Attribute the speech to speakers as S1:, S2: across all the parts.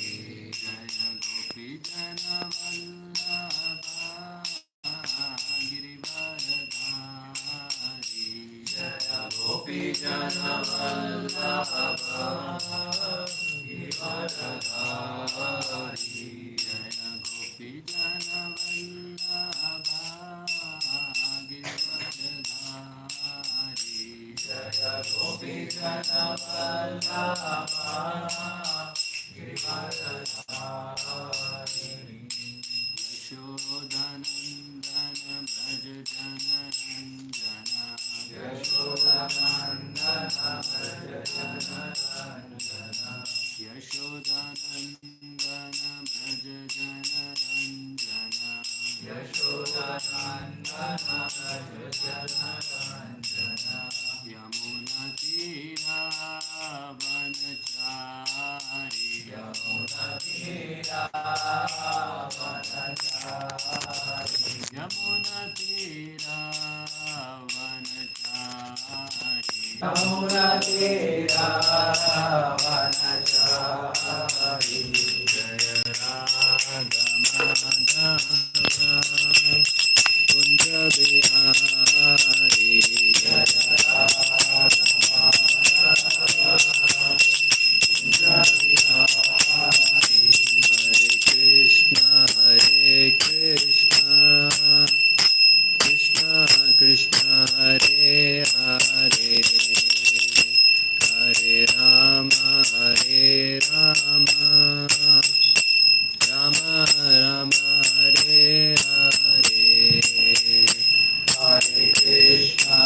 S1: Jaya Gopi Jana Vallabha Girivaradhari Jaya Gopi Jana Vallabha Girivaradhari Jaya Gopi Jana Vallabha Girivaradhari Jaya Gopi Jana Vallabha Yashodanandana Braj Jana Ranjana Yashodanandana Braj Jana Ranjana Yashodanandana Braj Jana Ranjana Yashodanandana Braj Jana Ranjana Yamuna Tira Vanachari Yamuna Tira Vanachari Yamuna Tira Vanachari Yamuna Tira Vanachari Jaya Radha Madhava Kunja Bihari Jaya Radha Hare Krishna, Krishna Krishna, Hare Hare, Hare Rama, Rama Rama, Hare Hare, Hare Krishna, Krishna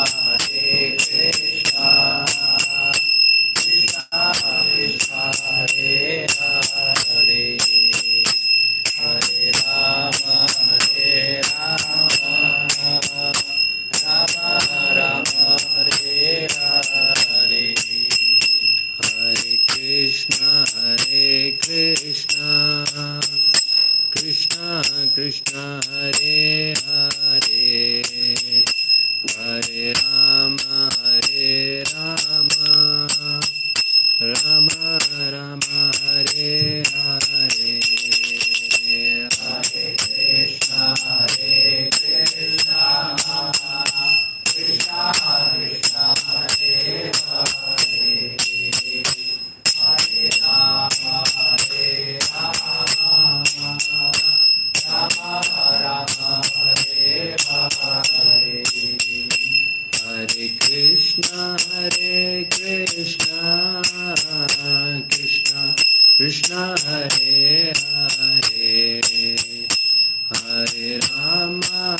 S1: Krishna, Hare Hare, Hare Rama, Rama Rama, Hare Hare, Hare Krishna, Krishna Krishna, Hare Hare, Hare Rama, Rama Rama, Hare Hare, Hare Krishna, Krishna Krishna Krishna, Hare Hare, Hare Rama,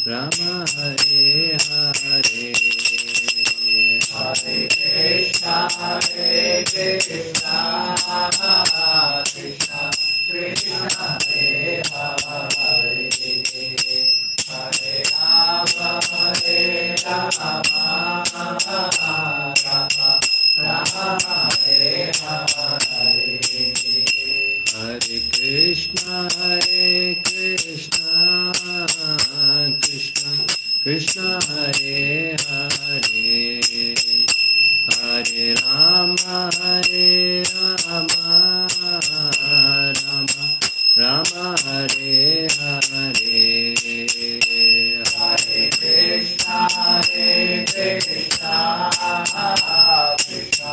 S1: Rama Rama, Hare Hare, Hare Krishna, Krishna Krishna, Hare Hare, Hare Rama, Rama Hare Hare, Hare Krishna, Krishna Krishna Krishna, Hare Hare, Hare Rama, Rama Hare Hare, Hare Krishna, Krishna Krishna, Hare Hare, Hare Rama, Rama Hare Hare, Hare Krishna, Krishna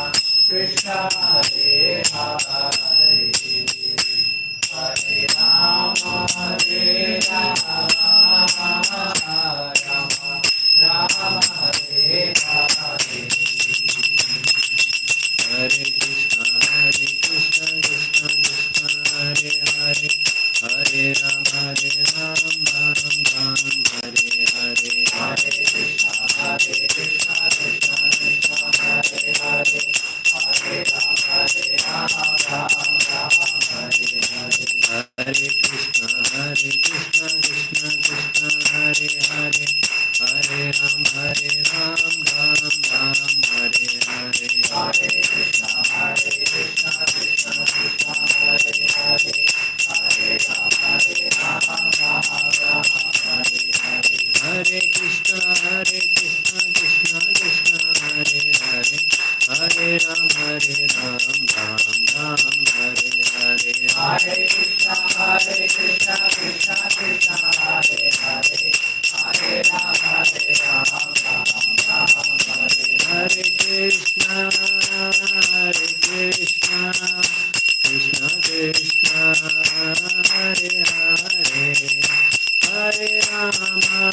S1: Krishna, Hare Hare, Hare Rama, Rama Hare Hare, Hare Krishna, Krishna Krishna, Hare Hare, Hare Rama, Ram Hare Hare, Hare Krishna, Krishna Krishna, Hare Hare, Hare Rama, Ram Hare Hare, Hare Krishna, Krishna Krishna, Hare Hare, Hare Rama, Ram Hare Hare, Hare Krishna, Krishna Krishna, Hare Hare, Hare Rama, Ram Hare Hare, Hare Krishna, Krishna Krishna, Hare Hare, Hare Ram, Ram Ram, Hare Hare. Hare Krishna, Krishna Krishna, Hare Hare. Hare Ram, Ram Hare Krishna, Krishna Krishna, Hare Hare. Hare Rama, Rama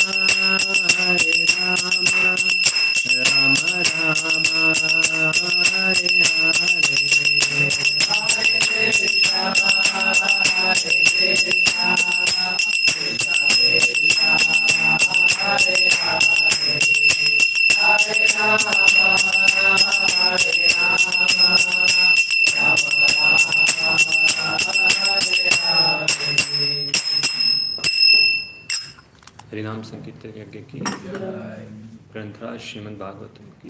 S1: Rama, Hare Hare. Hare Krishna, Krishna Krishna, Hare Hare. Hare Rama, Rama Rama, Hare Hare. हरिनाम संकीर्तन यज्ञ की ग्रंथराज श्रीमद् भागवतम की।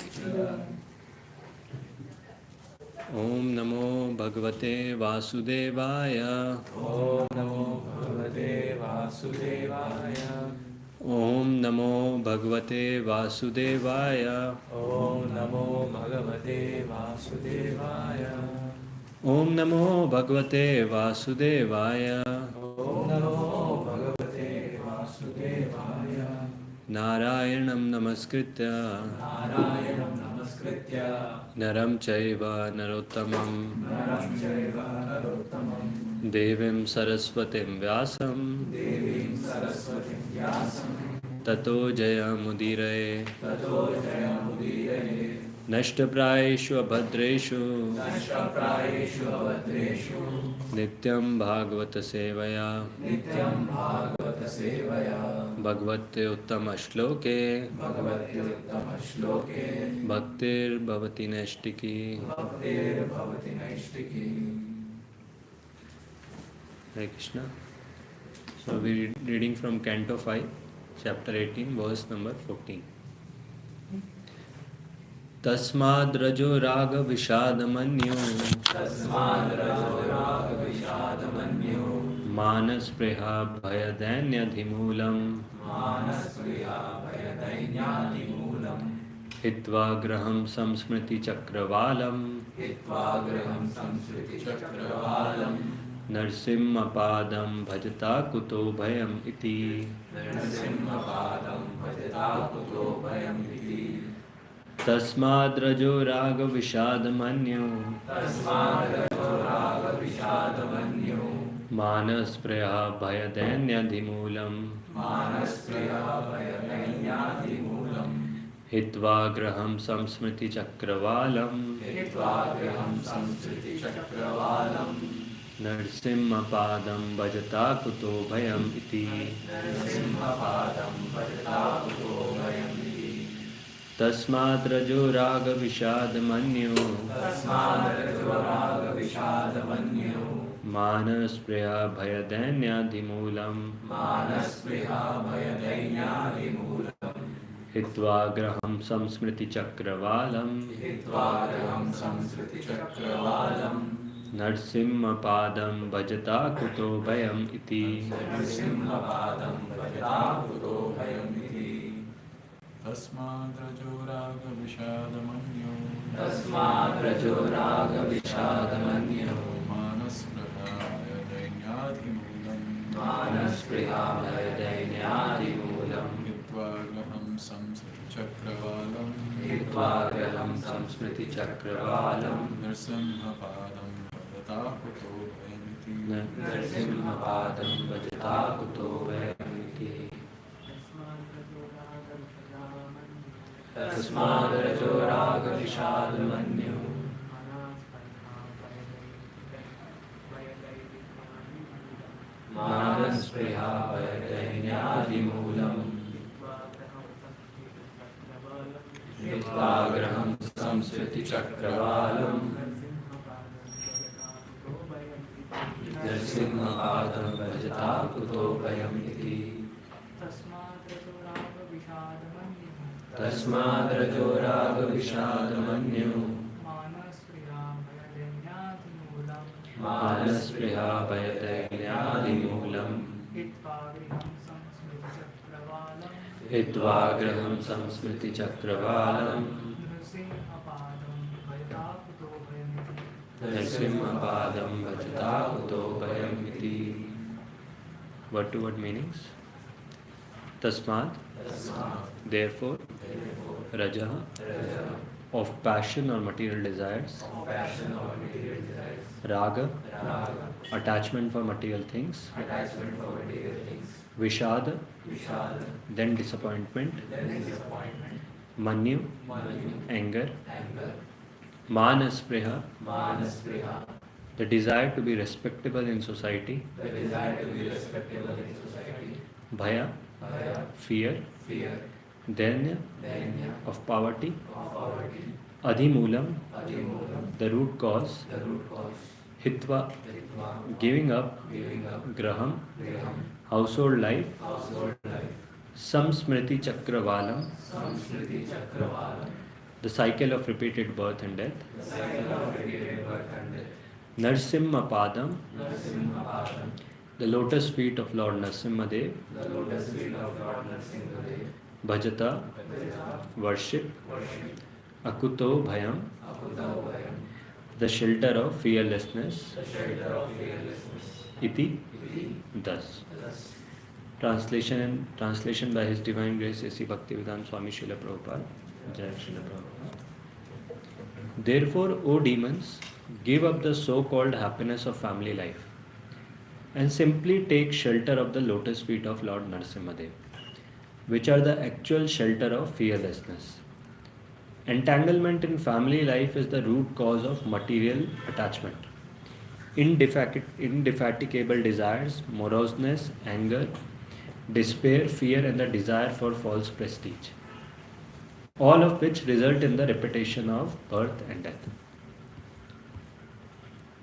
S1: ओम नमो भगवते वासुदेवाय। ओम नमो भगवते वासुदेवाय। ओम नमो भगवते वासुदेवाय। ओम नमो भगवते वासुदेवाय। ओम नमो भगवते वासुदेवाय। ओम नमो भगवते वासुदेवाय। नारायणं नमस्कृत्य नरं चैव नरोत्तमं देवीं सरस्वतीं व्यासं ततो जयमुदीरये। नष्टप्रायेषु अभद्रेषु नित्यं भागवत सेवया भगवते उत्तम श्लोके भक्तिर्भवति नैष्टिकी। Hare Krishna. So we reading from Canto 5, Chapter 18, verse number 14. तस्माद् रजो राग विषादमन्यो मानस्पृहा भयदैन्यधिमूलम् हित्वा गृहं संस्मृतिचक्रवालम् नरसिंहपादं भजता कुतो भयम् इति। तस्माद् रजो राग विषादमन्यो मानस्पृहा भयदैन्यधिमूलम् हित्वा गृहं संस्मृतिचक्रवालम् नरसिंहपादं भजता कुतो भयम् इति। तस्माद् रजो राग विषादमन्यो मानस्पृहा भयदैन्याधिमूलम् हित्वा गृहं संस्मृतिचक्रवालम् नरसिंहपादं भजता कुतो भयम् इति।
S2: तस्माद् रजो राग विषादमन्यो मानस्पृहा भयदैन्याधिमूलम् हित्वा गृहं संस्मृतिचक्रवालम् नरसिंहपादं भजता कुतो भयमिति। तस्माद् रजो राग विषादमन्यो मानस्पृहा भयदैन्याधिमूलम् हित्वा गृहं संस्मृतिचक्रवालम् नरसिंहपादं भजता कुतो भयमिति। तस्माद् रजो राग विषादमन्यो मानस्पृहा भयदैन्याधिमूलम् हित्वा गृहं संस्मृतिचक्रवालम् Narsimhapadam bhajata kuto bhayam iti.
S1: Word to word meanings. Tasmad, therefore, Rajaha, of passion or material desires. Raga, attachment for material things. Vishada, then disappointment. Manyu, anger. Manaspriha, the desire to be respectable in society. Bhaya, fear. Dainya, of poverty. Adhimulam, the root cause. Hitva, giving up. Graham, household life. Samsmriti Chakravalam, the cycle of repeated birth and death. Narsimha Padam, the lotus feet of Lord Narsimhadev. Bhajata, worship. Akuto Bhayam, the shelter of fearlessness. Iti, thus. Translation by His Divine Grace A.C. Bhaktivedanta Swami Srila Prabhupada. Jai Srila Prabhupada. Therefore, O demons, give up the so-called happiness of family life and simply take shelter of the lotus feet of Lord Narasimhadev, which are the actual shelter of fearlessness. Entanglement in family life is the root cause of material attachment. Indefatigable desires, moroseness, anger, despair, fear, and the desire for false prestige, all of which result in the repetition of birth and death.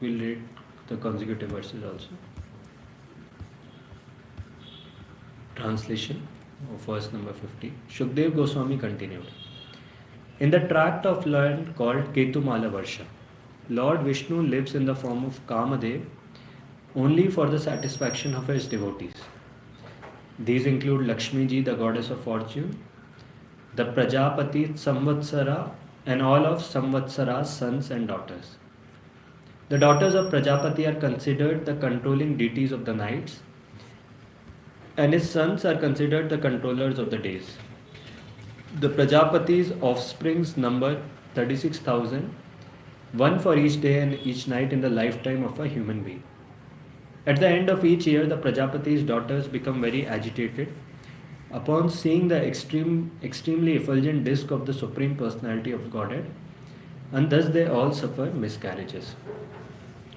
S1: We'll read the consecutive verses also. Translation of verse number 50. Shukdev Goswami continued. In the tract of land called Ketumala Varsha, Lord Vishnu lives in the form of Kamadev only for the satisfaction of his devotees. These include Lakshmi Ji, the goddess of fortune, the Prajapati, Samvatsara, and all of Samvatsara's sons and daughters. The daughters of Prajapati are considered the controlling deities of the nights, and his sons are considered the controllers of the days. The Prajapati's offsprings number 36,000, one for each day and each night in the lifetime of a human being. At the end of each year, the Prajapati's daughters become very agitated upon seeing the extremely effulgent disk of the Supreme Personality of Godhead, and thus they all suffer miscarriages.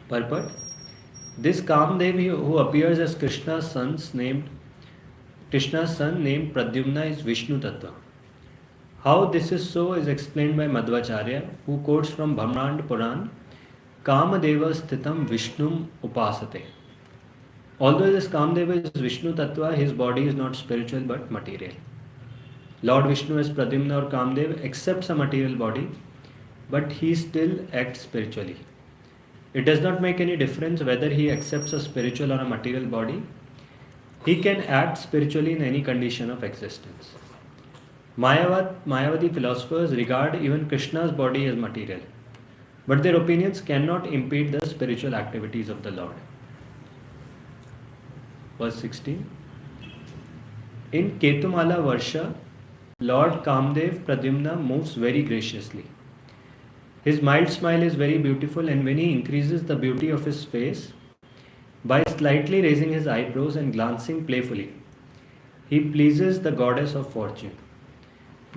S1: Purport: this Kamdev, who appears as Krishna's son named Pradyumna, is Vishnu Tattva. How this is so is explained by Madhvacharya, who quotes from Brahmand Puran, Kamadeva Sthitam Vishnum Upasate. Although this Kamdeva is Vishnu Tattva, his body is not spiritual but material. Lord Vishnu as Pradyumna or Kamdev accepts a material body, but he still acts spiritually. It does not make any difference whether he accepts a spiritual or a material body. He can act spiritually in any condition of existence. Mayavadi philosophers regard even Krishna's body as material, but their opinions cannot impede the spiritual activities of the Lord. Verse 16. In Ketumala Varsha, Lord Kamdev Pradyumna moves very graciously. His mild smile is very beautiful, and when he increases the beauty of his face by slightly raising his eyebrows and glancing playfully, he pleases the goddess of fortune.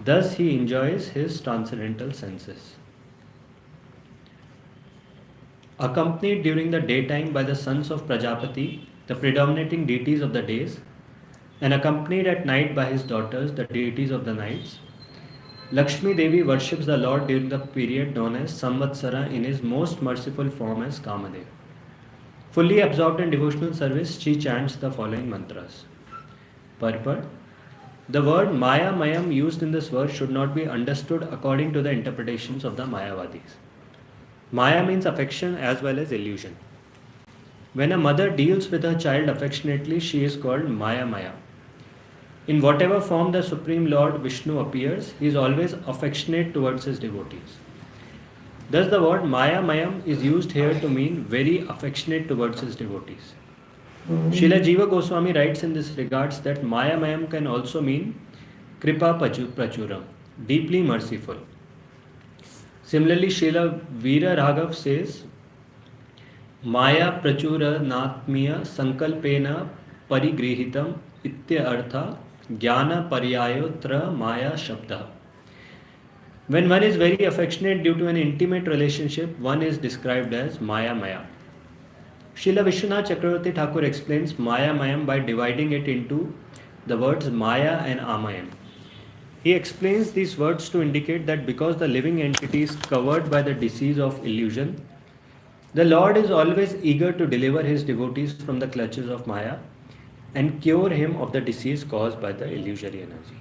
S1: Thus he enjoys his transcendental senses. Accompanied during the daytime by the sons of Prajapati, the predominating deities of the days, and accompanied at night by his daughters, the deities of the nights, Lakshmi Devi worships the Lord during the period known as Samvatsara in his most merciful form as Kamadev. Fully absorbed in devotional service, she chants the following mantras. Purport: the word Maya Mayam used in this verse should not be understood according to the interpretations of the Mayavadis. Maya means affection as well as illusion. When a mother deals with her child affectionately, she is called Maya Maya. In whatever form the Supreme Lord Vishnu appears, he is always affectionate towards his devotees. Thus the word Maya Mayam is used here to mean very affectionate towards his devotees. Srila Jiva Goswami writes in this regards that Maya Mayam can also mean Kripa Prachuram, deeply merciful. Similarly, Srila Veera Raghav says, Maya Prachura Natmiya Sankalpena Parigrihitam Itya Artha Jnana Paryayotra Maya Shabda. When one is very affectionate due to an intimate relationship, one is described as Maya Maya. Srila Vishwanath Chakravarti Thakur explains Maya Mayam by dividing it into the words Maya and Amayam. He explains these words to indicate that because the living entity is covered by the disease of illusion, the Lord is always eager to deliver his devotees from the clutches of Maya and cure him of the disease caused by the illusory energy.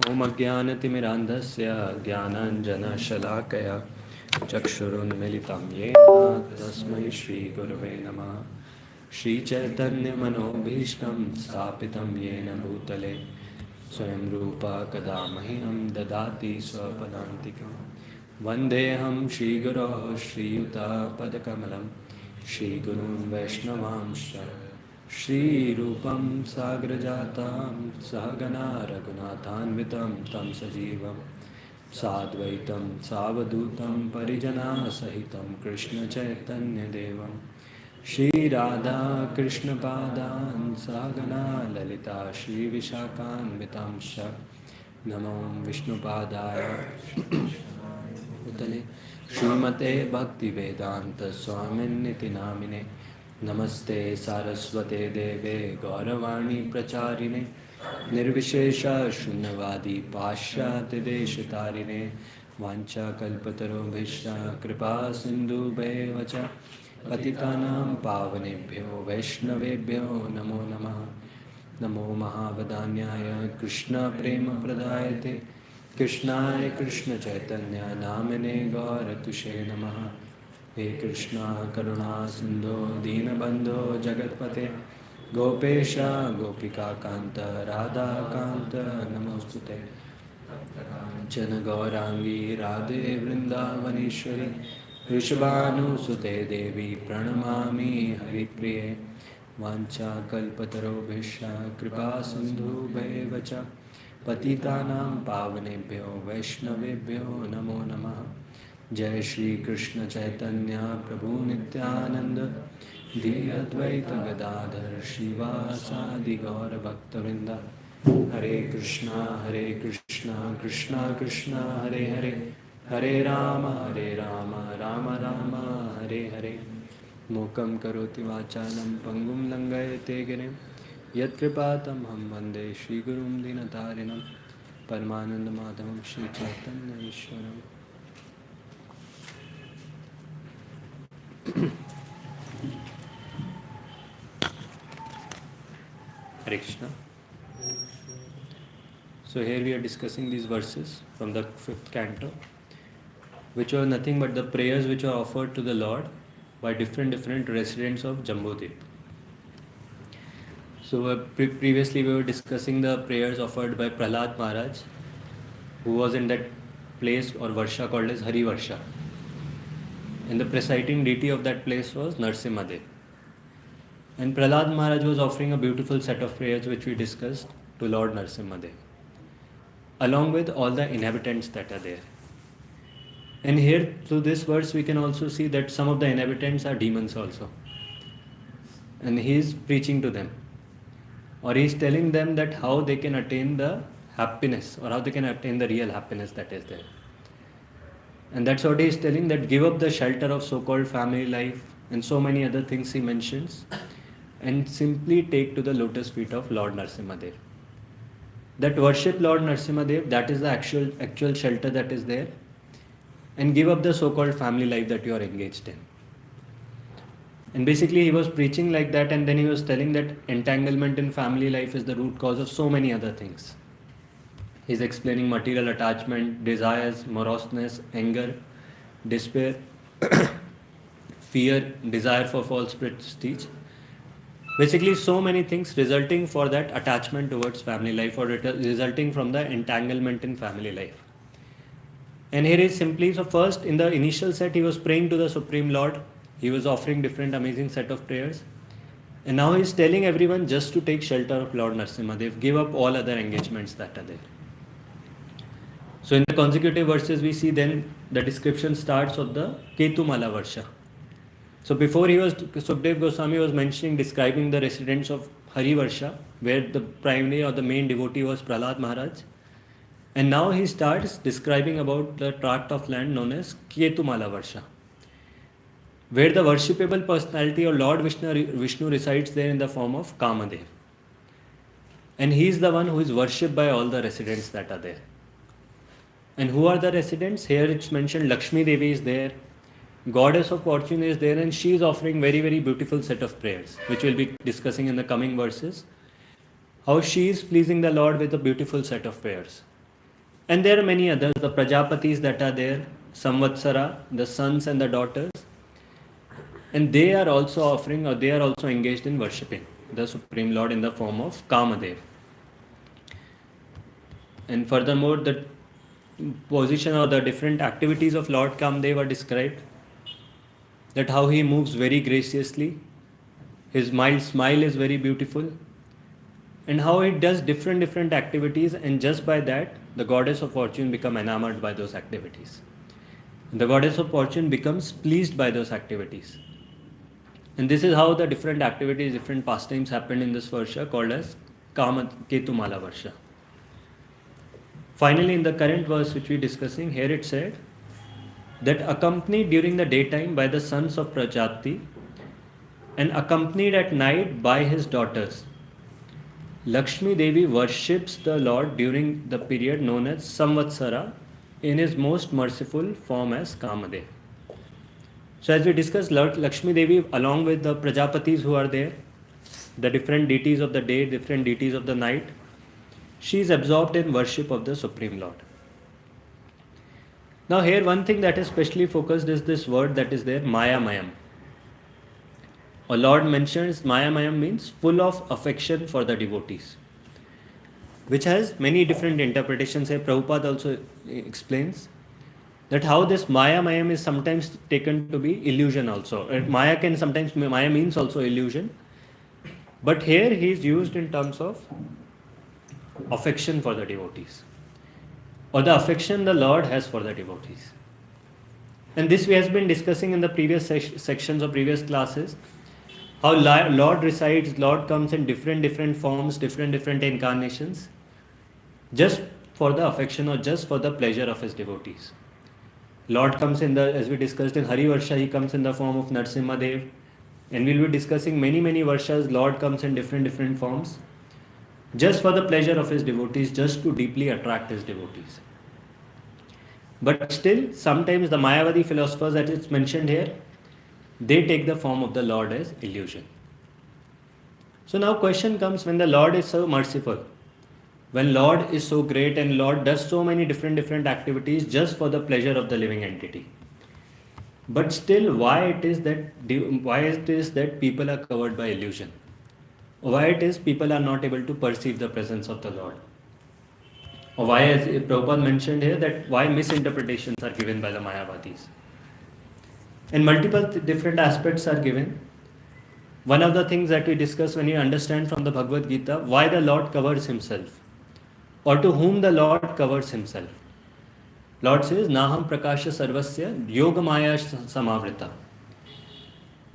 S1: Om Ajnanatimirandhasya Jnananjana Shalakaya Chakshurunmilitam Yena Tasmai Shri Gurave Namah Shri Chaitanya Manobhishtam Stapitam Yena Bhutale Swayam Rupa Kadamahinam Dadati Swapadantikam Vandeham Shri Guru Shri Yuta Padakamalam Shri Gurun Vaishnavamsha Shri Rupam Sagrajatam Sahagana Raghunathanvitam Tam Sajivam Sadvaitam Savadutam Parijana Sahitam Krishna Chaitanya Devam Shri Radha Krishna Padan Sahagana Lalita Shri Vishakan Vitamsha Namo Vishnu Padaya Utale Srimate Bhakti Vedanta Swamin Niti Namine Namaste Saraswate Deve Gauravani Pracharine Nirvishesha Shunyavadi Pashyate Deshitarine Vancha Kalpataro Bhishya Kripa Sindhu Bevacha Patitanam Pavanebhyo Vaishnavebhyo Namo Namah Namo Mahavadanyaya Krishna Prema Pradayate Krishnaya Krishna Chaitanya Namine Gauratushe Namaha He Krishna Karuna Sindhu Dinabandho Jagatpate Gopesha Gopika Kanta Radha Kanta Namostute Jana Gaurangi Radhe Vrindavaneshwari Rishabhanu Sute Devi Pranamami Haripriye Vancha Kalpataro Bhisha Kripa Sindhu Bhevacha Patitanam Pavanebhyo Vaishnavebhyo Namo Namah Jai Shri Krishna Chaitanya Prabhu Nityananda Di Advaita Gadadhar Shivasadi Gaura Bhaktavinda Hare Krishna Krishna Krishna Hare Hare Hare Rama Rama Rama Hare Hare Mukam Karoti Vachalam Pangum Langayate Girim Yat Kripatam Ham Vande Shri Gurum Dinatarinam Paramananda Madhavam Shri Chaitanya Ishwaram. Hare Krishna. So here we are discussing these verses from the 5th canto, which are nothing but the prayers which are offered to the Lord by different residents of Jambudvip. So previously we were discussing the prayers offered by Prahlad Maharaj, who was in that place or Varsha called as Hari Varsha. And the presiding deity of that place was Narsimhadev. And Prahlad Maharaj was offering a beautiful set of prayers which we discussed to Lord Narsimhadev, along with all the inhabitants that are there. And here through this verse we can also see that some of the inhabitants are demons also. And he is preaching to them, or he is telling them that how they can attain the happiness, or how they can attain the real happiness that is there. And that's what he is telling, that give up the shelter of so-called family life and so many other things he mentions, and simply take to the lotus feet of Lord Narsimhadev. That worship Lord Narsimhadev, that is the actual shelter that is there, and give up the so-called family life that you are engaged in. And basically he was preaching like that, and then he was telling that entanglement in family life is the root cause of so many other things. He's explaining material attachment, desires, moroseness, anger, despair, fear, desire for false prestige. Basically so many things resulting for that attachment towards family life, or resulting from the entanglement in family life. And here is simply, so first in the initial set he was praying to the Supreme Lord. He was offering different amazing set of prayers. And now he is telling everyone just to take shelter of Lord Narasimha. They've give up all other engagements that are there. So in the consecutive verses we see then the description starts of the Ketumala Varsha. So before Sukdev Goswami was mentioning, describing the residents of Hari Varsha, where the primary or the main devotee was Prahlad Maharaj. And now he starts describing about the tract of land known as Ketumala Varsha, where the worshipable personality or Lord Vishnu resides there in the form of Kamadev. And he is the one who is worshipped by all the residents that are there. And who are the residents? Here it's mentioned Lakshmi Devi is there, Goddess of Fortune is there, and she is offering very, very beautiful set of prayers, which we'll be discussing in the coming verses. How she is pleasing the Lord with a beautiful set of prayers. And there are many others, the Prajapatis that are there, Samvatsara, the sons and the daughters. And they are also offering, or they are also engaged in worshipping the Supreme Lord in the form of Kamadev. And furthermore, the position or the different activities of Lord Kamadev are described. That how he moves very graciously, his mild smile is very beautiful, and how he does different activities, and just by that the Goddess of Fortune becomes enamored by those activities. The Goddess of Fortune becomes pleased by those activities. And this is how the different activities, different pastimes happened in this Varsha called as Ketumala Varsha. Finally, in the current verse which we are discussing, here it said that accompanied during the daytime by the sons of Prajapati and accompanied at night by his daughters, Lakshmi Devi worships the Lord during the period known as Samvatsara in his most merciful form as Kamadev. So as we discussed, Lord Lakshmi Devi along with the Prajapatis who are there, the different deities of the day, different deities of the night, she is absorbed in worship of the Supreme Lord. Now here one thing that is specially focused is this word that is there, Maya Mayam. Or Lord mentions Maya Mayam means full of affection for the devotees, which has many different interpretations. Here Prabhupada also explains that how this Maya Mayam is sometimes taken to be illusion also. Maya means also illusion. But here he is used in terms of affection for the devotees, or the affection the Lord has for the devotees. And this we have been discussing in the previous sections of previous classes, how Lord resides, Lord comes in different forms, different incarnations, just for the affection or just for the pleasure of his devotees. Lord comes in the, as we discussed in Hari Varsha, he comes in the form of Narasimha Dev, and we'll be discussing many Varshas, Lord comes in different forms, just for the pleasure of his devotees, just to deeply attract his devotees. But still, sometimes the Mayavadi philosophers that is mentioned here, they take the form of the Lord as illusion. So now question comes, when the Lord is so merciful, when Lord is so great and Lord does so many different activities just for the pleasure of the living entity, but still why it is that people are covered by illusion? Why it is people are not able to perceive the presence of the Lord? Or why, as Prabhupada mentioned here, that why misinterpretations are given by the Mayavadis? And multiple different aspects are given. One of the things that we discuss when you understand from the Bhagavad Gita, why the Lord covers himself, or to whom the Lord covers himself. Lord says, Naham Prakasha Sarvasya Yoga Maya Samavrita.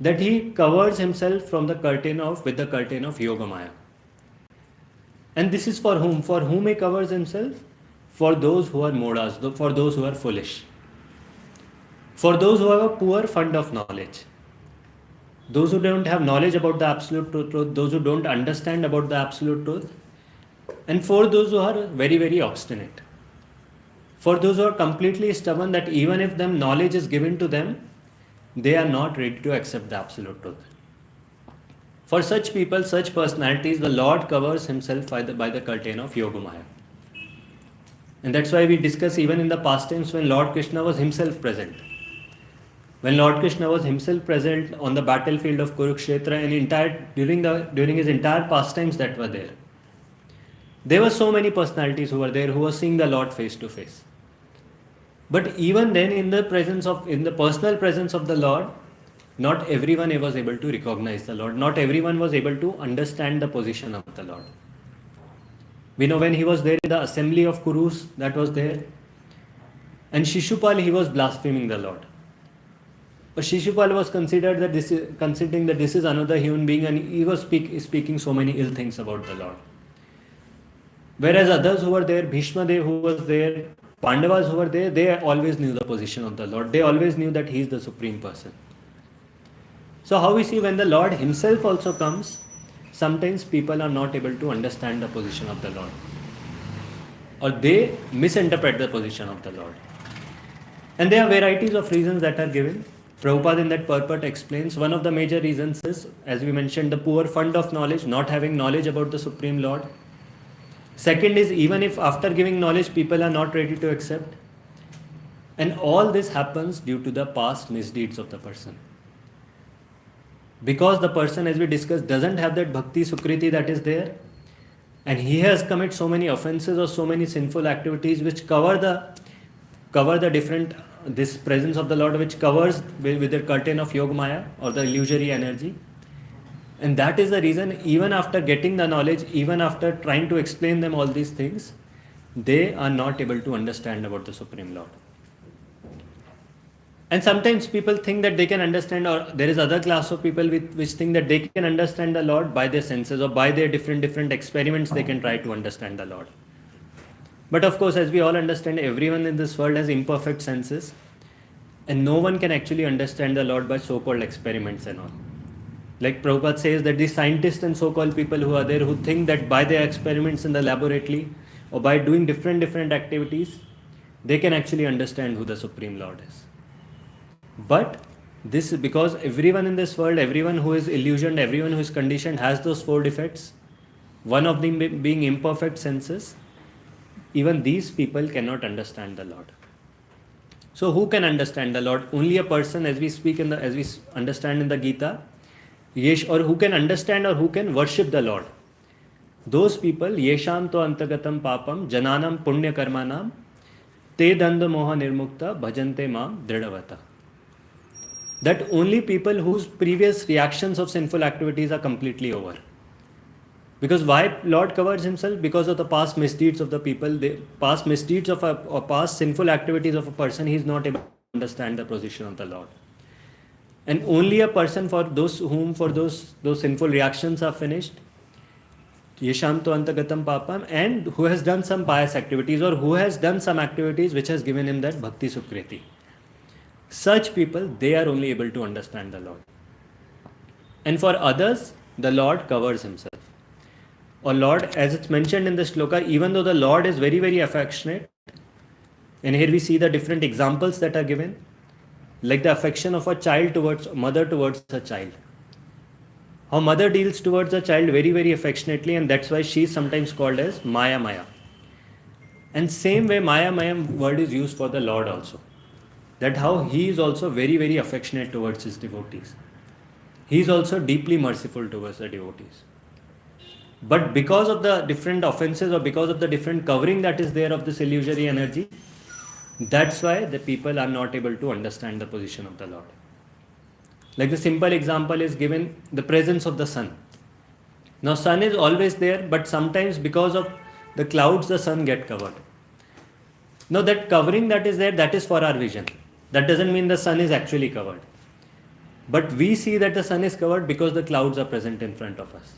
S1: That he covers himself from with the curtain of Yoga Maya. And this is for whom? For whom he covers himself? For those who are modas, for those who are foolish. For those who have a poor fund of knowledge. Those who don't have knowledge about the absolute truth, those who don't understand about the absolute truth. And for those who are very obstinate. For those who are completely stubborn, that even if them knowledge is given to them, they are not ready to accept the absolute truth. For such people, such personalities, the Lord covers himself by the curtain of Yoga Maya. And that's why we discuss even in the past times when Lord Krishna was himself present. When Lord Krishna was himself present on the battlefield of Kurukshetra and during his entire pastimes that were there were so many personalities who were there who were seeing the Lord face to face. But even then, in the personal presence of the Lord, not everyone was able to recognize the Lord. Not everyone was able to understand the position of the Lord. We know when he was there in the assembly of Kurus, that was there, and Shishupal, he was blaspheming the Lord. But Shishupal was considering that this is another human being, and he was speaking so many ill things about the Lord. Whereas others who were there, Bhishma Dev who was there, Pandavas who were there, they always knew the position of the Lord. They always knew that he is the supreme person. So how we see when the Lord himself also comes, sometimes people are not able to understand the position of the Lord, or they misinterpret the position of the Lord. And there are varieties of reasons that are given. Prabhupada in that purport explains one of the major reasons is, as we mentioned, the poor fund of knowledge, not having knowledge about the Supreme Lord. Second is, even if after giving knowledge people are not ready to accept. And all this happens due to the past misdeeds of the person. Because the person, as we discussed, doesn't have that bhakti sukriti that is there, and he has committed so many offenses or so many sinful activities which cover the different, this presence of the Lord which covers with the curtain of Yog Maya or the illusory energy. And that is the reason, even after getting the knowledge, even after trying to explain them all these things, they are not able to understand about the Supreme Lord. And sometimes people think that they can understand, or there is other class of people which think that they can understand the Lord by their senses, or by their different experiments they can try to understand the Lord. But of course, as we all understand, everyone in this world has imperfect senses, and no one can actually understand the Lord by so-called experiments and all. Like Prabhupada says that these scientists and so-called people who are there, who think that by their experiments in the laboratory or by doing different activities, they can actually understand who the Supreme Lord is. But this is because everyone in this world, everyone who is illusioned, everyone who is conditioned has those four defects. One of them being imperfect senses. Even these people cannot understand the Lord. So who can understand the Lord? Only a person, as we understand in the Gita, or who can understand or who can worship the Lord. Those people, yesham to antagatam papam jananam punya karmanam te danda moha nirmukta bhajante mam dridavata. That only people whose previous reactions of sinful activities are completely over. Because why Lord covers himself? Because of the past misdeeds of the people, past misdeeds of or past sinful activities of a person, he is not able to understand the position of the Lord. And only a person for those sinful reactions are finished, yesham to antagatam papam, and who has done some pious activities or who has done some activities which has given him that bhakti sukriti. Such people, they are only able to understand the Lord. And for others, the Lord covers himself. Or Lord, as it's mentioned in the shloka, even though the Lord is very, very affectionate, and here we see the different examples that are given, like the affection of a mother towards a child. How mother deals towards a child very, very affectionately, and that's why she is sometimes called as Maya Maya. And same way Maya Maya word is used for the Lord also. That how he is also very, very affectionate towards his devotees. He is also deeply merciful towards the devotees. But because of the different offenses or because of the different covering that is there of this illusory energy, that's why the people are not able to understand the position of the Lord. Like the simple example is given, the presence of the sun. Now sun is always there, but sometimes because of the clouds the sun get covered. Now that covering that is there, that is for our vision. That doesn't mean the sun is actually covered. But we see that the sun is covered because the clouds are present in front of us.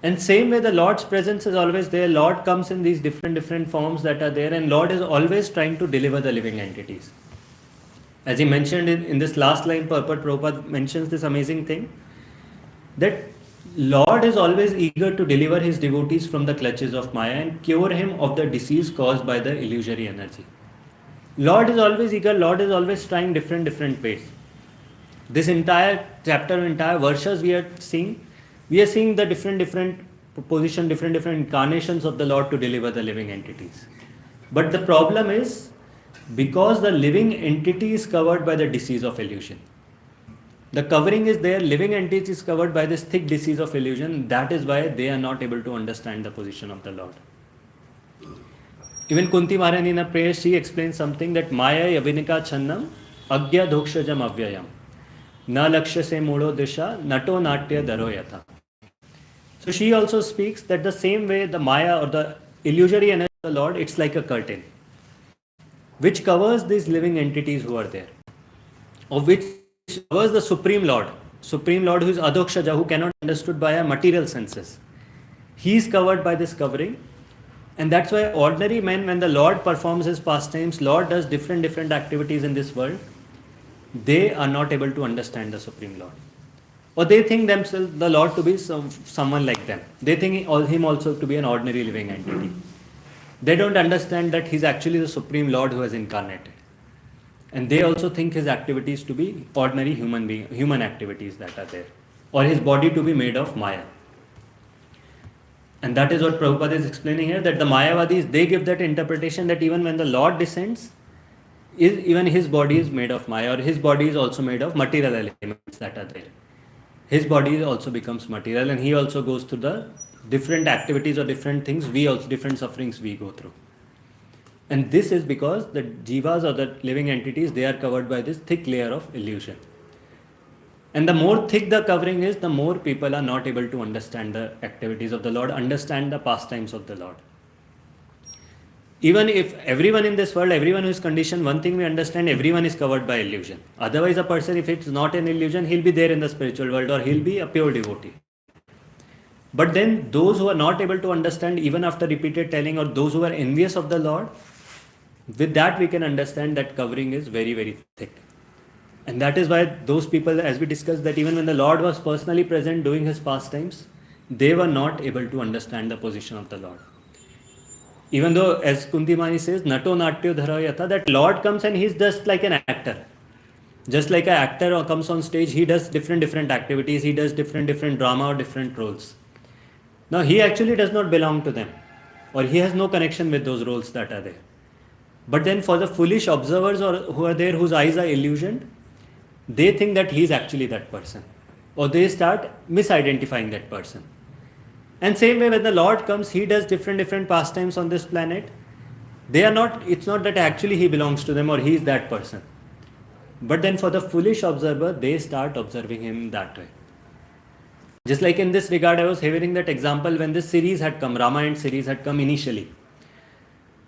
S1: And same way the Lord's presence is always there. Lord comes in these different forms that are there, and Lord is always trying to deliver the living entities. As he mentioned in this last line, Prabhupada mentions this amazing thing, that Lord is always eager to deliver his devotees from the clutches of Maya and cure him of the disease caused by the illusory energy. Lord is always eager, Lord is always trying different ways. This entire chapter, entire verses we are seeing the different position, different incarnations of the Lord to deliver the living entities. But the problem is, because the living entity is covered by the disease of illusion. The covering is there, living entity is covered by this thick disease of illusion. That is why they are not able to understand the position of the Lord. Even Kunti Maharani in a prayer, she explains something that Maya Yavinika Channam Agya Dhokshajam Avyayam Na Lakshya Se Mudo Disha Nato Natya Daro Yatha. So she also speaks that the same way the Maya or the illusory energy of the Lord, it's like a curtain which covers these living entities who are there, or which covers the Supreme Lord who is Adhokshaja, who cannot be understood by our material senses. He is covered by this covering, and that's why ordinary men, when the Lord performs his pastimes, Lord does different activities in this world, they are not able to understand the Supreme Lord. Or they think themselves, the Lord, to be someone like them. They think him also to be an ordinary living entity. They don't understand that he's actually the Supreme Lord who has incarnated. And they also think his activities to be ordinary human activities that are there. Or his body to be made of Maya. And that is what Prabhupada is explaining here, that the Mayavadis, they give that interpretation that even when the Lord descends, even his body is made of Maya, or his body is also made of material elements that are there. His body also becomes material, and he also goes through the different activities or different things, different sufferings we go through. And this is because the jivas or the living entities, they are covered by this thick layer of illusion. And the more thick the covering is, the more people are not able to understand the activities of the Lord, understand the pastimes of the Lord. Even if everyone in this world, everyone who is conditioned, one thing we understand, everyone is covered by illusion. Otherwise, a person, if it's not an illusion, he'll be there in the spiritual world, or he'll be a pure devotee. But then those who are not able to understand, even after repeated telling, or those who are envious of the Lord, with that we can understand that covering is very, very thick. And that is why those people, as we discussed, that even when the Lord was personally present doing his pastimes, they were not able to understand the position of the Lord. Even though, as Kunti Mani says, Nato Natyo Dhara Yatha, that Lord comes and he's just like an actor. Just like an actor comes on stage, he does different activities, he does different drama or different roles. Now, he actually does not belong to them, or he has no connection with those roles that are there. But then for the foolish observers or who are there, whose eyes are illusioned, they think that he is actually that person, or they start misidentifying that person. And same way when the Lord comes, he does different pastimes on this planet. It's not that actually he belongs to them or he is that person. But then for the foolish observer, they start observing him that way. Just like in this regard, I was hearing that example when this series had come, Ramayana series had come initially.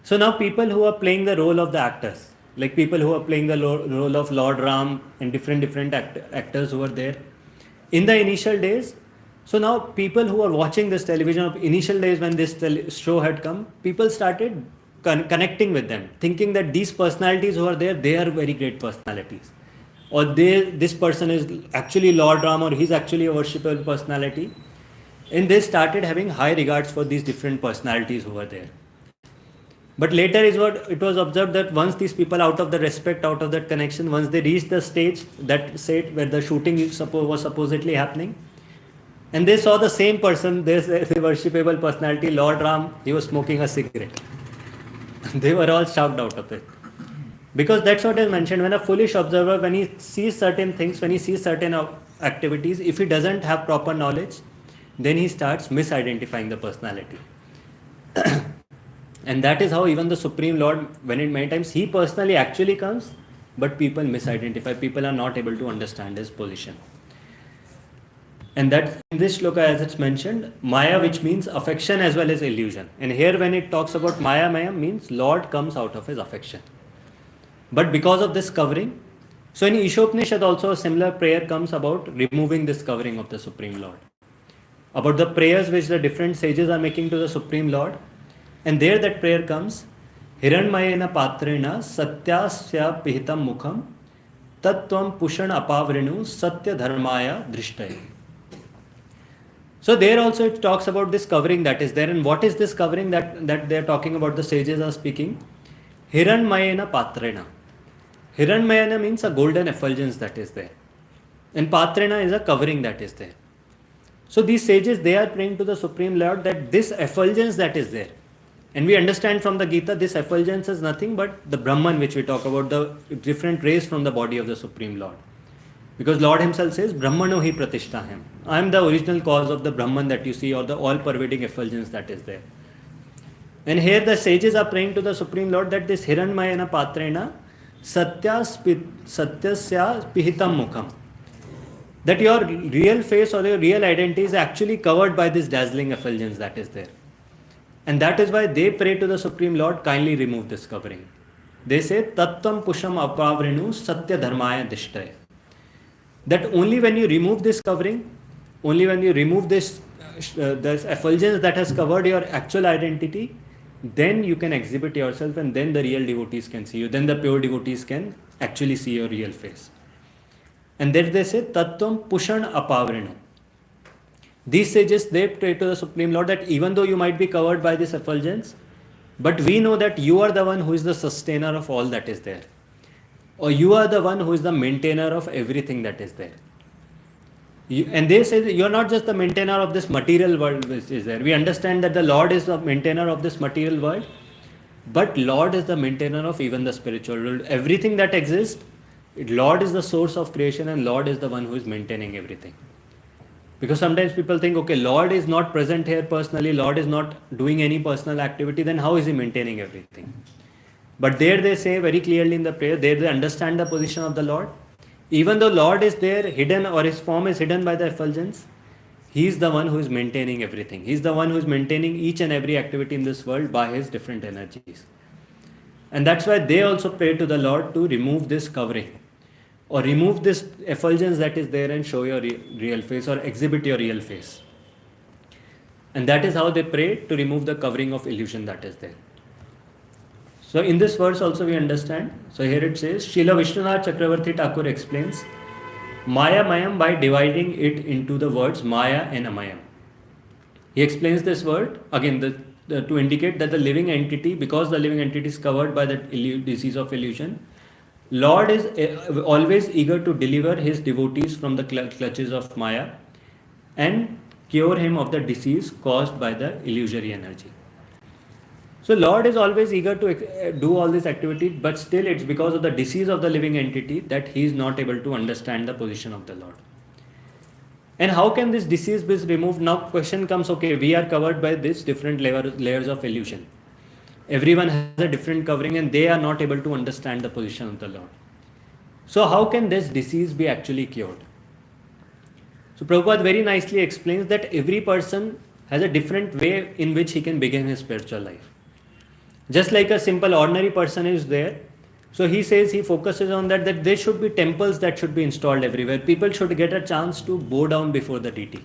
S1: So now people who are playing the role of the actors, like people who are playing the role of Lord Ram and different actors who are there, in the initial days, so now people who are watching this television of initial days when this show had come, people started connecting with them, thinking that these personalities who are there, they are very great personalities. Or this person is actually Lord Ram, or he's actually a worshipable personality. And they started having high regards for these different personalities who were there. But later is what it was observed that once these people, out of the respect, out of that connection, once they reached the stage, that set where the shooting was supposedly happening, and they saw the same person, this worshipable personality, Lord Ram, he was smoking a cigarette. They were all shocked out of it. Because that's what is mentioned, when a foolish observer, when he sees certain things, when he sees certain activities, if he doesn't have proper knowledge, then he starts misidentifying the personality. And that is how even the Supreme Lord, when in many times he personally actually comes, but people misidentify, people are not able to understand his position. And that in this shloka, as it's mentioned, Maya, which means affection as well as illusion. And here when it talks about Maya means Lord comes out of his affection. But because of this covering, so in Ishopanishad also a similar prayer comes about removing this covering of the Supreme Lord. About the prayers which the different sages are making to the Supreme Lord. And there that prayer comes, Hiranmayena patrena satyasya pihitam mukham tattvam pushan apavrinu satya dharmaya drishtaya. So there also it talks about this covering that is there. And what is this covering that they are talking about, the sages are speaking? Hiranmayena patrena. Hiranmayena means a golden effulgence that is there. And patrena is a covering that is there. So these sages, they are praying to the Supreme Lord that this effulgence that is there. And we understand from the Gita, this effulgence is nothing but the Brahman which we talk about, the different rays from the body of the Supreme Lord. Because Lord himself says, Brahmano hi pratishtaham. I am the original cause of the Brahman that you see, or the all-pervading effulgence that is there. And here the sages are praying to the Supreme Lord that this Hiranmayana Patrena Satyasya Pihitam Mukham. That your real face or your real identity is actually covered by this dazzling effulgence that is there. And that is why they pray to the Supreme Lord, kindly remove this covering. They say, Tattvam Pusham Apavrinu Satya Dharmaya Dishtaya. That only when you remove this covering, only when you remove this effulgence that has covered your actual identity, then you can exhibit yourself, and then the real devotees can see you. Then the pure devotees can actually see your real face. And then they say, Tattvam Pushan Apavrinu. These sages, they pray to the Supreme Lord that even though you might be covered by this effulgence, but we know that you are the one who is the sustainer of all that is there. Or you are the one who is the maintainer of everything that is there. And they say that you are not just the maintainer of this material world which is there. We understand that the Lord is the maintainer of this material world, but Lord is the maintainer of even the spiritual world. Everything that exists, Lord is the source of creation, and Lord is the one who is maintaining everything. Because sometimes people think, okay, Lord is not present here personally, Lord is not doing any personal activity, then how is he maintaining everything? But there they say very clearly in the prayer, there they understand the position of the Lord. Even though Lord is there hidden, or his form is hidden by the effulgence, he is the one who is maintaining everything. He is the one who is maintaining each and every activity in this world by his different energies. And that's why they also pray to the Lord to remove this covering, or remove this effulgence that is there and show your real face, or exhibit your real face. And that is how they pray to remove the covering of illusion that is there. So in this verse also we understand. So here it says, Srila Vishnunath Chakravarti Thakur explains Maya Mayam by dividing it into the words Maya and Amayam. He explains this word again to indicate that the living entity, because the living entity is covered by the disease of illusion, Lord is always eager to deliver his devotees from the clutches of Maya and cure him of the disease caused by the illusory energy. So Lord is always eager to do all this activity, but still it's because of the disease of the living entity that he is not able to understand the position of the Lord. And how can this disease be removed? Now question comes, okay, we are covered by this different layers of illusion. Everyone has a different covering and they are not able to understand the position of the Lord. So how can this disease be actually cured? So Prabhupada very nicely explains that every person has a different way in which he can begin his spiritual life. Just like a simple ordinary person is there, so he says, he focuses on that there should be temples that should be installed everywhere. People should get a chance to bow down before the deity.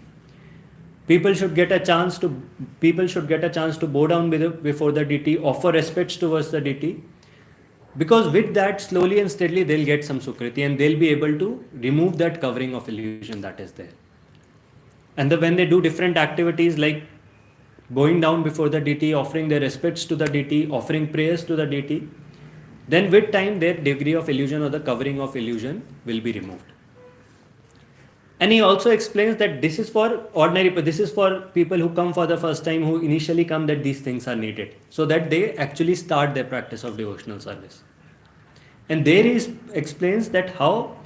S1: People should get a chance to bow down before the deity, offer respects towards the deity, because with that slowly and steadily they'll get some sukriti and they'll be able to remove that covering of illusion that is there. And when they do different activities like bowing down before the deity, offering their respects to the deity, offering prayers to the deity, then with time their degree of illusion or the covering of illusion will be removed. And he also explains that this is for this is for people who come for the first time, who initially come, that these things are needed, so that they actually start their practice of devotional service. And there he explains that how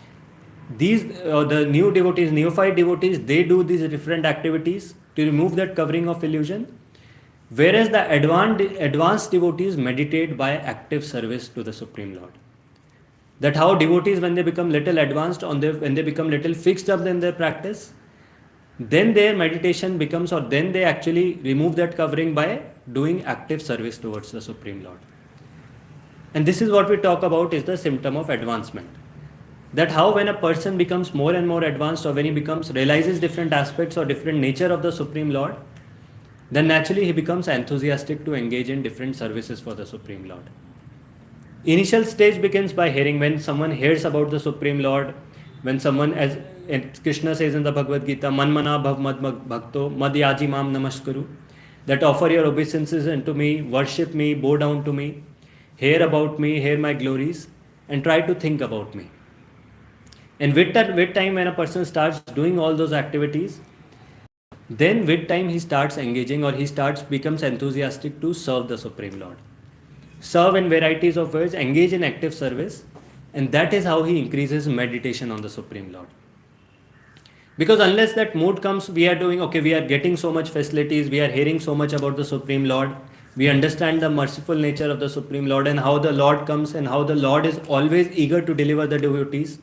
S1: these the new devotees, neophyte devotees, they do these different activities to remove that covering of illusion, whereas the advanced devotees meditate by active service to the Supreme Lord. That how devotees, when they become little advanced, when they become little fixed up in their practice, then their meditation becomes, or then they actually remove that covering by doing active service towards the Supreme Lord. And this is what we talk about is the symptom of advancement. That how when a person becomes more and more advanced, or when he realizes different aspects or different nature of the Supreme Lord, then naturally he becomes enthusiastic to engage in different services for the Supreme Lord. Initial stage begins by hearing. When someone hears about the Supreme Lord, when someone, as Krishna says in the Bhagavad Gita, Manmana bhav mad bhakto mad yaji mam namaskaru, that offer your obeisances unto me, worship me, bow down to me, hear about me, hear my glories, and try to think about me. And with time, when a person starts doing all those activities, then with time he starts engaging, or he becomes enthusiastic to serve the Supreme Lord. Serve in varieties of ways, engage in active service, and that is how he increases meditation on the Supreme Lord. Because unless that mood comes, we are getting so much facilities, we are hearing so much about the Supreme Lord, We understand the merciful nature of the Supreme Lord and how the Lord comes and how the Lord is always eager to deliver the devotees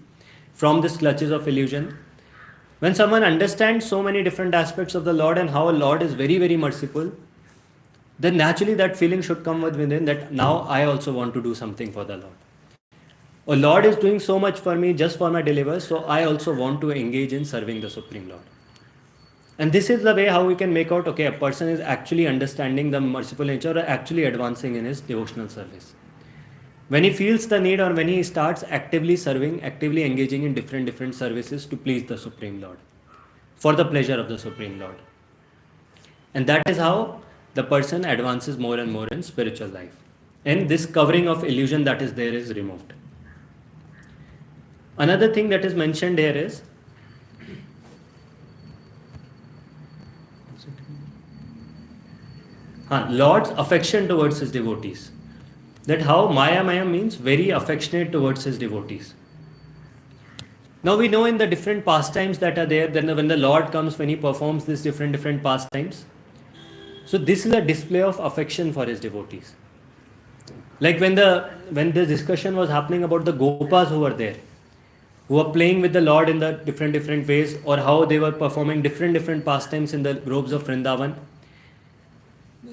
S1: from these clutches of illusion. When someone understands so many different aspects of the Lord and how a Lord is very, very merciful, then naturally that feeling should come within that now I also want to do something for the Lord. Oh, Lord is doing so much for me just for my deliverance, so I also want to engage in serving the Supreme Lord. And this is the way how we can make out, okay, a person is actually understanding the merciful nature or actually advancing in his devotional service. When he feels the need or when he starts actively serving, actively engaging in different services to please the Supreme Lord, for the pleasure of the Supreme Lord. And that is how the person advances more and more in spiritual life. And this covering of illusion that is there is removed. Another thing that is mentioned here is Lord's affection towards his devotees. That how Maya means very affectionate towards his devotees. Now we know in the different pastimes that are there, then when the Lord comes, when he performs these different pastimes. So this is a display of affection for his devotees. Like when the discussion was happening about the Gopas who were there, who were playing with the Lord in the different ways, or how they were performing different pastimes in the groves of Vrindavan.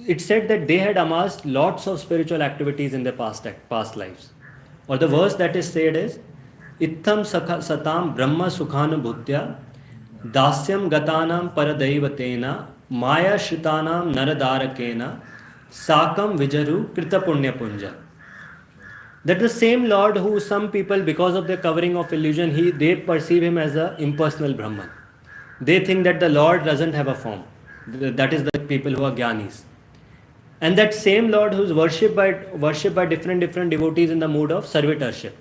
S1: It said that they had amassed lots of spiritual activities in their past lives. Or the verse that is said is, Ittham satam brahma sukhanubhutya dasyam gatanam paradaivatena maya shritanam naradarakena sakam vijaru krita punya punja. That the same Lord who some people, because of the covering of illusion, they perceive him as an impersonal Brahman. They think that the Lord doesn't have a form. That is the people who are Gyanis. And that same Lord who is worshipped by different devotees in the mood of servitorship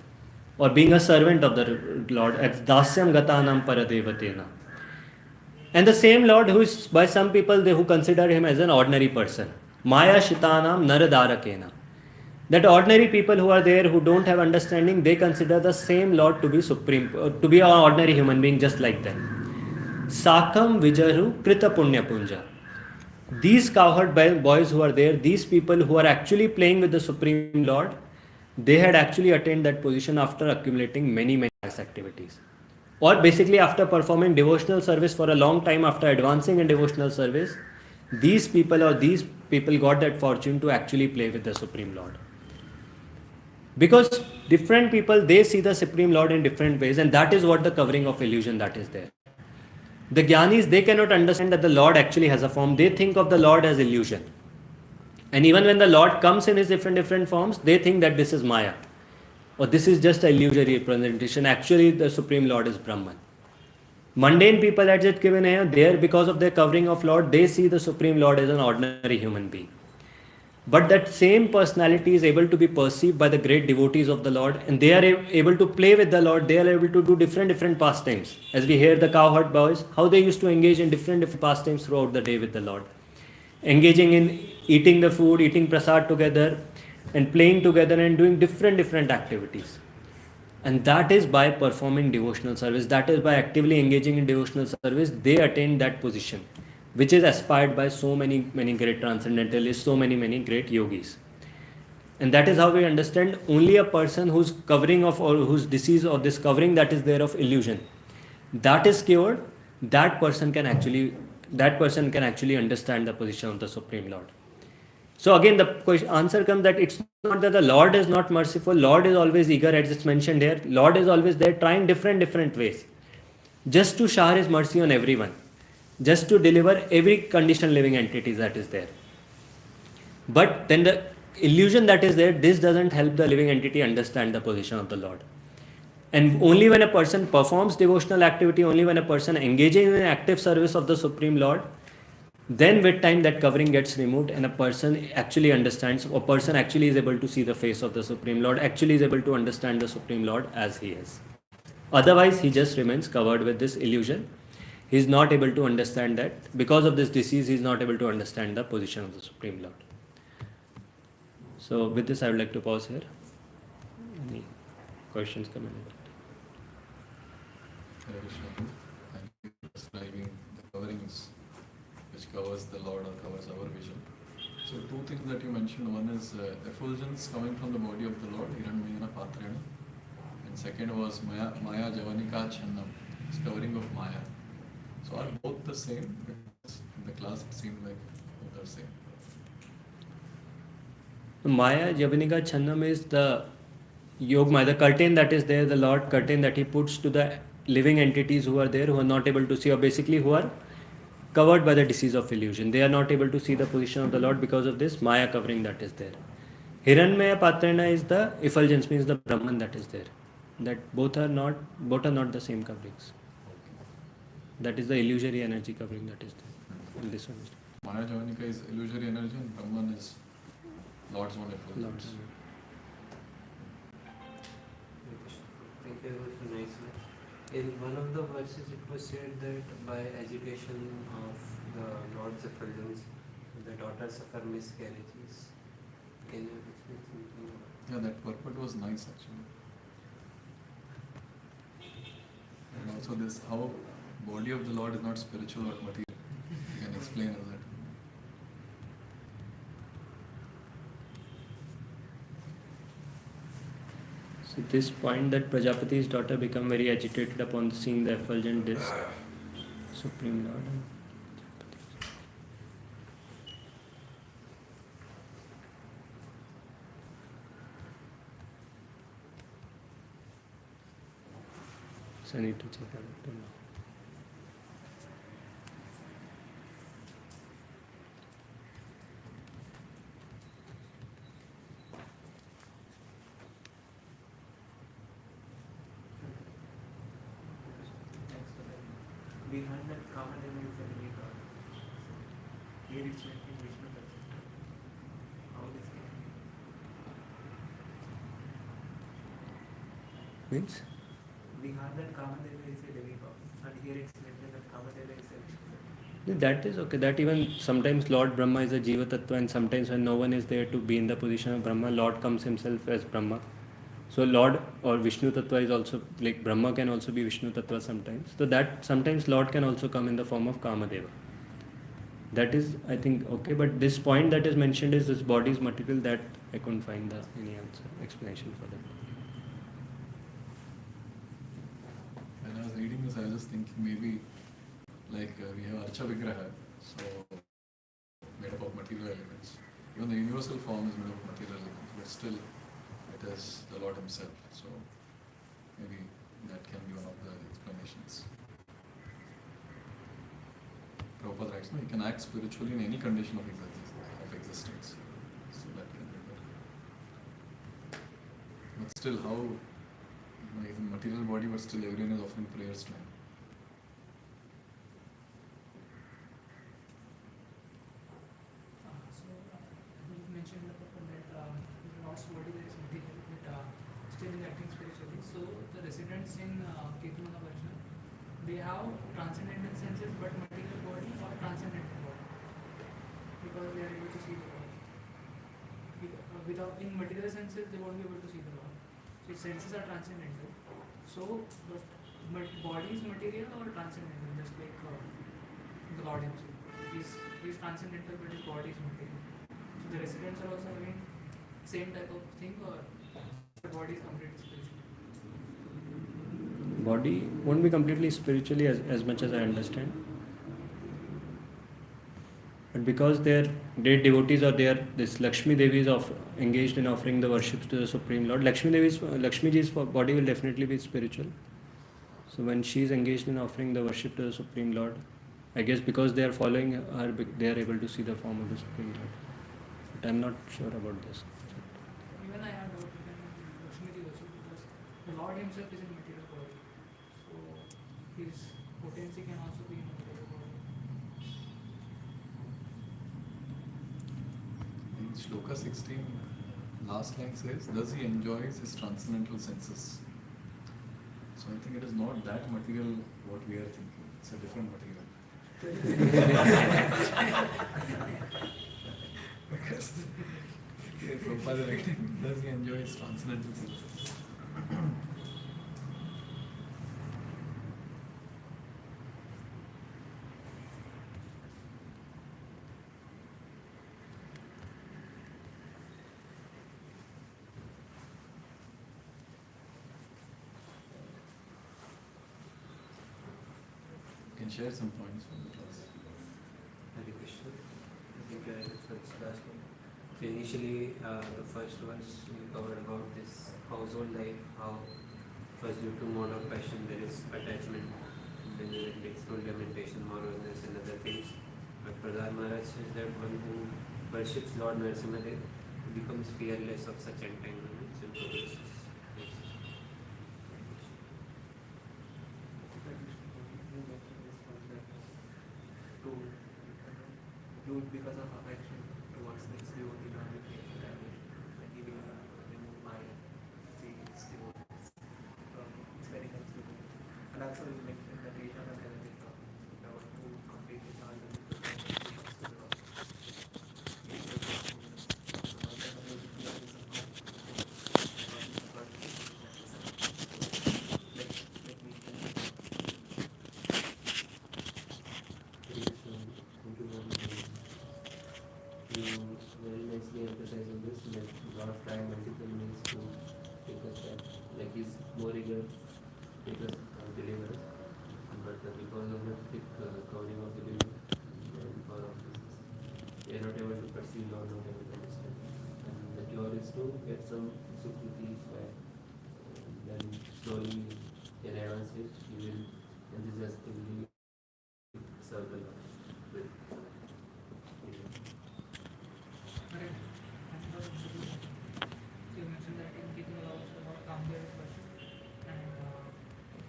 S1: or being a servant of the Lord, as Dasyam Gatanam Paradevatena. And the same Lord who is by some people who consider him as an ordinary person, Maya Shitanam Naradarakena. That ordinary people who are there who don't have understanding, they consider the same Lord to be supreme, to be an ordinary human being just like them. Sakam Vijaru Krita Punya Punja. These cowherd boys who are there, these people who are actually playing with the Supreme Lord, they had actually attained that position after accumulating many activities. Or basically after performing devotional service for a long time, after advancing in devotional service, these people got that fortune to actually play with the Supreme Lord. Because different people, they see the Supreme Lord in different ways, and that is what the covering of illusion that is there. The Gyanis, they cannot understand that the Lord actually has a form. They think of the Lord as illusion. And even when the Lord comes in his different forms, they think that this is Maya. Or this is just an illusory representation. Actually, the Supreme Lord is Brahman. Mundane people at that given here, there because of their covering of Lord, they see the Supreme Lord as an ordinary human being. But that same personality is able to be perceived by the great devotees of the Lord, and they are able to play with the Lord. They are able to do different pastimes. As we hear the cowherd boys, how they used to engage in different pastimes throughout the day with the Lord. Engaging in eating the food, eating prasad together, and playing together and doing different activities. And that is by performing devotional service. That is by actively engaging in devotional service, they attain that position, which is aspired by so many great transcendentalists, so many great yogis. And that is how we understand only a person whose covering of or whose disease or this covering that is there of illusion, that is cured, that person can actually understand the position of the Supreme Lord. So again the answer comes that it's not that the Lord is not merciful. Lord is always eager, as it's mentioned here. Lord is always there trying different ways just to shower his mercy on everyone, just to deliver every conditioned living entity that is there. But then the illusion that is there, this doesn't help the living entity understand the position of the Lord. And only when a person performs devotional activity, only when a person engages in active service of the Supreme Lord, then with time that covering gets removed and a person actually understands, a person actually is able to see the face of the Supreme Lord, actually is able to understand the Supreme Lord as he is. Otherwise, he just remains covered with this illusion. He is not able to understand that. Because of this disease, he is not able to understand the position of the Supreme Lord. So with this, I would like to pause here. Any questions coming in?
S3: Hare Krishna. Thank you for describing the coverings which covers the Lord or covers our vision. So two things that you mentioned. One is effulgence coming from the body of the Lord, Hiranmayana Patrena. And second was Maya Javanika Channam, discovering of Maya. So are both the same? Because in the class it seemed like both are same.
S1: Maya Javanika Channam is the Yogmaya, the curtain that is there, the Lord curtain that he puts to the living entities who are there, who are not able to see, or basically who are covered by the disease of illusion. They are not able to see the position of the Lord because of this Maya covering that is there. Hiranmaya Patrena is the effulgence, means the Brahman that is there. That both are not the same coverings. That is the illusory energy covering that is there. In this one.
S3: Maya Javanika is illusory energy and Brahman is Lord's own effulgence.
S2: Thank you very much. In one of the verses it was said that by agitation of the Lord's effulgence, the daughters suffer miscarriages. Can you explain something?
S3: Yeah, that purport was nice actually. And also this, how body of the Lord is not spiritual but material. You can explain as that.
S1: So this point that Prajapati's daughter become very agitated upon seeing the effulgent disc, Supreme Lord. So I need to check out.
S4: We heard that Kamadeva is a living God. Here it's mentioned Vishnu Tattva. How this can be?
S1: Means?
S4: We heard that Kamadeva is a living God. And here it's mentioned that Kamadeva is a Vishnu Tattva.
S1: That is okay. That even sometimes Lord Brahma is a Jiva Tattva, and sometimes when no one is there to be in the position of Brahma, Lord comes himself as Brahma. So Lord or Vishnu Tattva is also, like Brahma can also be Vishnu Tattva sometimes. So that sometimes Lord can also come in the form of Kamadeva. That is, I think, okay. But this point that is mentioned is this body is material, that I couldn't find any answer, explanation for that.
S3: When I was reading this, I was just thinking maybe like we have Archa Vigraha, so made up of material elements. Even the universal form is made up of material elements, but still it is the Lord Himself. So maybe that can be one of the explanations. Prabhupada writes, no, you can act spiritually in any condition of existence. So that can be better. But still, how he's in material body, but still everyone is offering prayers to him.
S4: You mentioned that Lord's body there is material, but still is acting spiritually. So the residents in Ketumana version, they have transcendental senses but material body or transcendental body, because they are able to see the Lord. Without in material senses, they won't be able to see the Lord. So its senses are transcendental. So but body is material or transcendental, just like the Lord Himself. He is transcendental, but his body is material. So the residents are also having same type of thing, or the body is completely spiritual?
S1: Body won't be completely spiritually as much as I understand. But because they are great devotees, or this Lakshmi Devi is engaged in offering the worships to the Supreme Lord, Lakshmi Ji's body will definitely be spiritual. So when she is engaged in offering the worship to the Supreme Lord, I guess because they are following her, they are able to see the form of the Supreme Lord. But I am not sure about this.
S4: Even I have doubt in Lakshmi Ji also, because the Lord Himself is in material body. So His potency can also be in material body.
S3: In Shloka 16, last line says, thus he enjoys his transcendental senses. So I think it is not that material what we are thinking. It's a different material. Because Prabhupada writing, thus he enjoys transcendental senses. share some points from the class.
S2: Hare Krishna. I think I read first last one. So initially, the first ones we covered about this household life, how first due to mode of passion there is attachment, and then it leads to lamentation, moroseness and other things. But Pradhan Maharaj says that one who worships Lord Narasimhadev becomes fearless of such entanglements and progresses.
S5: To do it because of affection towards this devotee, not with nature damage, and he will remove my feelings towards it's very helpful. And also you mentioned that Krishna and Benedict our two completely
S2: You very nicely emphasize on this, that Lord tried multiple ways to take us back, like he's more eager to take us deliver us, but because of the thick covering of the believer and power of business, we are not able to perceive Lord, not able to understand. And the cure is to get some sukritis back, and then slowly in advance he will enthusiastically serve the Lord with
S4: Correct. And the so you mentioned that in Ketu also about Kamdev person, and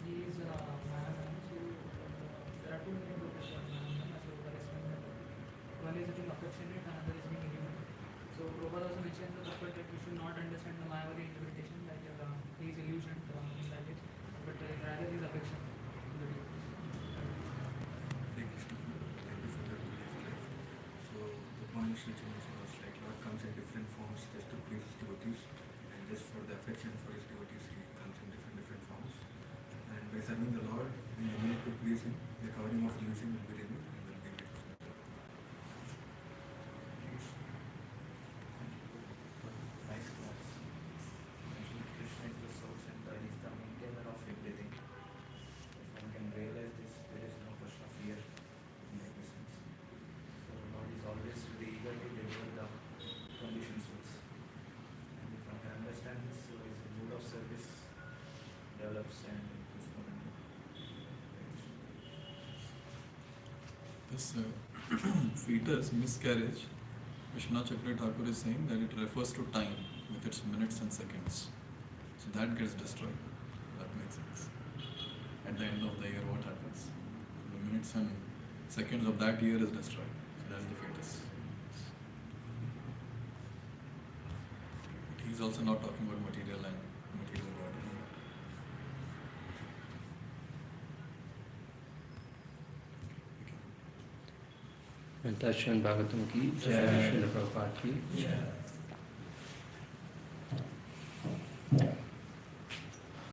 S4: he is Mayavan. So there are two main groups of Mayavan, as Prabhupada explained that. One is being affectionate, another is being illumined. So Prabhupada also mentioned in the purport that we should not understand the Mayavadi interpretation that he is illusioned in that way, but rather his affection to the devotees.
S6: Hare Krishna. Thank you for that explanation. So the point which you mentioned was like Lord comes in different forms just to please his devotees, and just for the affection for his devotees he comes in different forms. And by serving the Lord in the need to please him, the covering of illusion will be removed and will be able to serve the Lord.
S5: nice class. Actually, Krishna is the source and God is the maintainer of everything. If one can realize this, there is no question of fear in existence. So Lord is always very eager to deliver the conditioned souls. And if one can understand this, so his mood of service develops and improves more and more.
S3: This fetus miscarriage, Vishwanath Chakravarti Thakur is saying that it refers to time with its minutes and seconds. So that gets destroyed. That makes sense. At the end of the year, what happens? The minutes and seconds of that year is destroyed. So that's the fetus. But he's also not talking about material and material body.
S1: Mentation Bhagavatam ki Jai, Srila Prabhupada ki Jai.